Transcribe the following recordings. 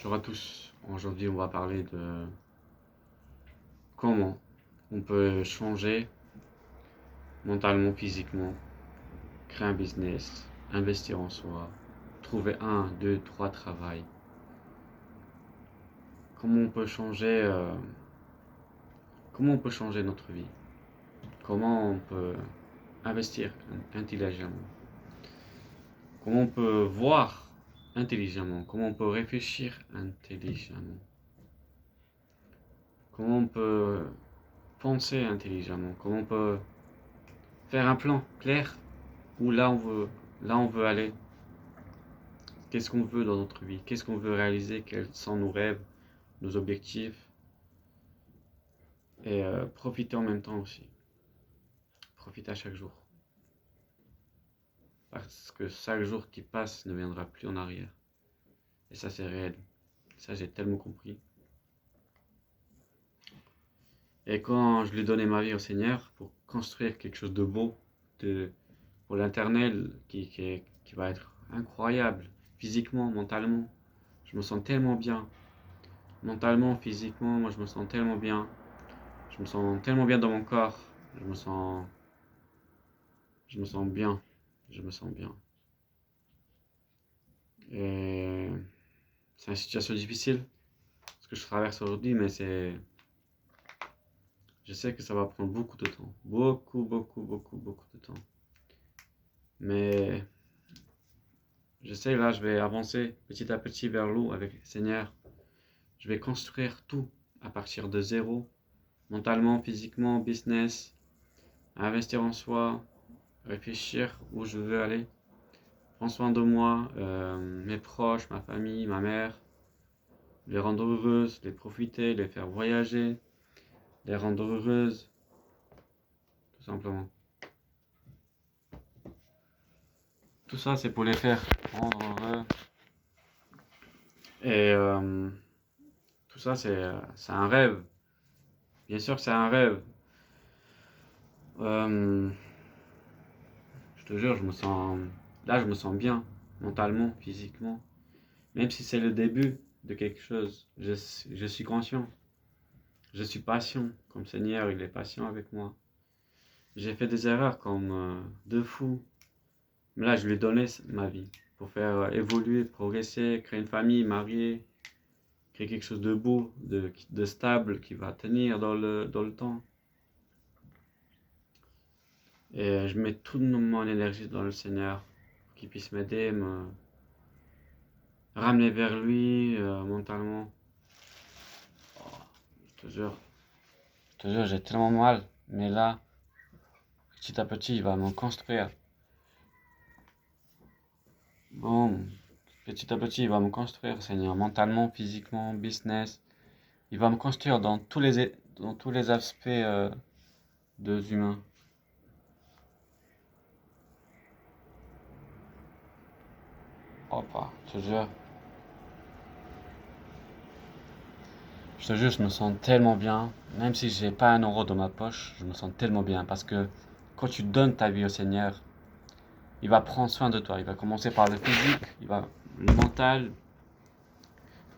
Bonjour à tous. Aujourd'hui, on va parler de comment on peut changer mentalement, physiquement, créer un business, investir en soi, trouver un, deux, trois travails. Comment on peut changer, comment on peut changer notre vie? Comment on peut investir intelligemment? Comment on peut voir intelligemment? Comment on peut réfléchir intelligemment? Comment on peut penser intelligemment? Comment on peut faire un plan clair où là on veut aller? Qu'est-ce qu'on veut dans notre vie? Qu'est-ce qu'on veut réaliser? Quels sont nos rêves, nos objectifs? Et profiter en même temps aussi. Profiter à chaque jour. Parce que chaque jour qui passe ne viendra plus en arrière. Et ça, c'est réel. Ça, j'ai tellement compris. Et quand je lui donnais ma vie au Seigneur pour construire quelque chose de beau, pour l'éternel, qui va être incroyable, physiquement, mentalement, je me sens tellement bien. Mentalement, physiquement, moi je me sens tellement bien. Je me sens tellement bien dans mon corps. Je me sens bien. Je me sens bien. Et c'est une situation difficile, ce que je traverse aujourd'hui, mais je sais que ça va prendre beaucoup de temps. Beaucoup, beaucoup, beaucoup, beaucoup de temps. Mais je sais, là, je vais avancer petit à petit vers l'eau avec le Seigneur. Je vais construire tout à partir de zéro. Mentalement, physiquement, business, investir en soi, réfléchir où je veux aller. Prends soin de moi, mes proches, ma famille, ma mère, les rendre heureuses, les profiter, les faire voyager, les rendre heureuses, tout simplement. Tout ça, c'est pour les faire rendre heureux. Et tout ça, c'est un rêve. Bien sûr que c'est un rêve. Je te jure, là, je me sens bien, mentalement, physiquement. Même si c'est le début de quelque chose, je suis conscient. Je suis patient, comme Seigneur, il est patient avec moi. J'ai fait des erreurs comme de fou. Mais là, je lui ai donné ma vie pour faire évoluer, progresser, créer une famille, marier, créer quelque chose de beau, de stable, qui va tenir dans le temps. Et je mets toute mon énergie dans le Seigneur, pour qu'il puisse m'aider, me ramener vers lui mentalement. Oh, je te jure, j'ai tellement mal. Mais là, petit à petit, il va me construire. Bon, petit à petit, il va me construire, Seigneur, mentalement, physiquement, business. Il va me construire dans tous les aspects de humains. Oh, pas, je te jure. Je te jure, je me sens tellement bien. Même si j'ai pas un euro dans ma poche, je me sens tellement bien. Parce que quand tu donnes ta vie au Seigneur, il va prendre soin de toi. Il va commencer par le physique, le mental.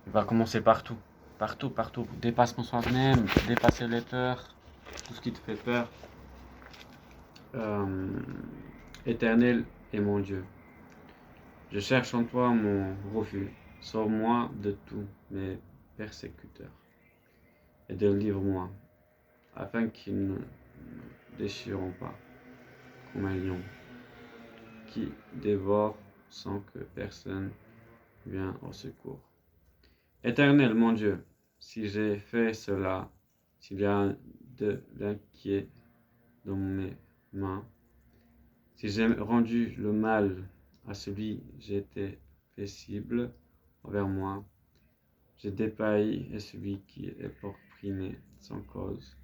Il va commencer partout. Partout, partout. Dépassement soi-même, dépasser les peurs, tout ce qui te fait peur. Euh, Éternel est mon Dieu. Je cherche en toi mon refuge. Sauve-moi de tous mes persécuteurs et délivre-moi, afin qu'ils ne me déchirent pas comme un lion qui dévore sans que personne vienne au secours. Éternel, mon Dieu, si j'ai fait cela, s'il y a de l'inquiet dans mes mains, si j'ai rendu le mal à celui j'étais paisible envers moi, j'ai dépaillé à celui qui est opprimé sans cause.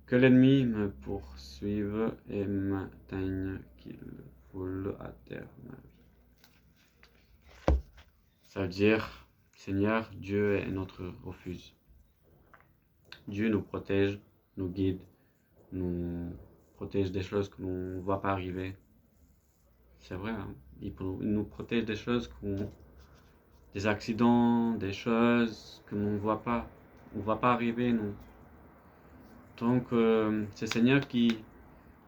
Que l'ennemi me poursuive et m'atteigne, qu'il foule à terre ma vie. Ça veut dire, Seigneur, Dieu est notre refuge. Dieu nous protège, nous guide, nous protège des choses que l'on ne voit pas arriver. C'est vrai, hein? Il nous protège des choses des accidents, des choses que l'on ne voit pas. On ne voit pas arriver, nous. Donc, c'est Seigneur qui,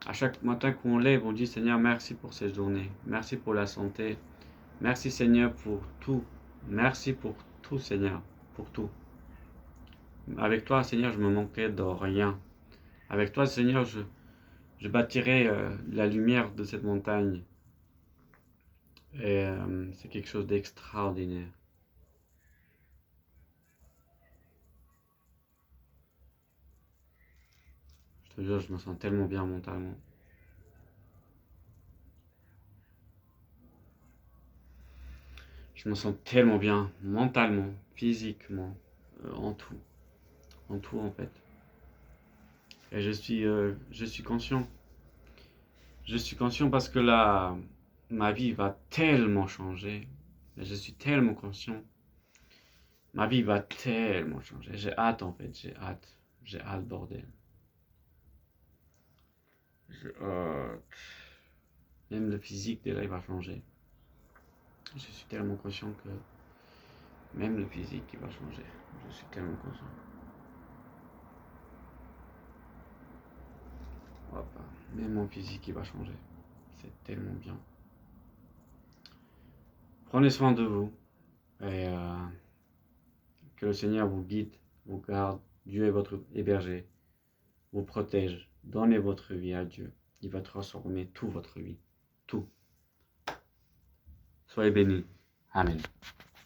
à chaque matin qu'on lève, on dit Seigneur, merci pour cette journée. Merci pour la santé. Merci Seigneur pour tout. Merci pour tout Seigneur. Pour tout. Avec toi Seigneur, je me manquerai de rien. Avec toi Seigneur, je bâtirai la lumière de cette montagne. Et c'est quelque chose d'extraordinaire. Je te jure, je me sens tellement bien mentalement. Je me sens tellement bien mentalement, physiquement, en tout. En tout en fait. Et je suis conscient. Je suis conscient parce que là, ma vie va tellement changer. Je suis tellement conscient. Ma vie va tellement changer. J'ai hâte en fait, j'ai hâte. J'ai hâte, bordel. J'ai hâte. Même le physique déjà il va changer. Je suis tellement conscient que même le physique il va changer. Je suis tellement conscient. Hop, même mon physique il va changer. C'est tellement bien. Prenez soin de vous et que le Seigneur vous guide, vous garde. Dieu est votre héberger, vous protège. Donnez votre vie à Dieu. Il va transformer toute votre vie. Tout. Soyez bénis. Amen.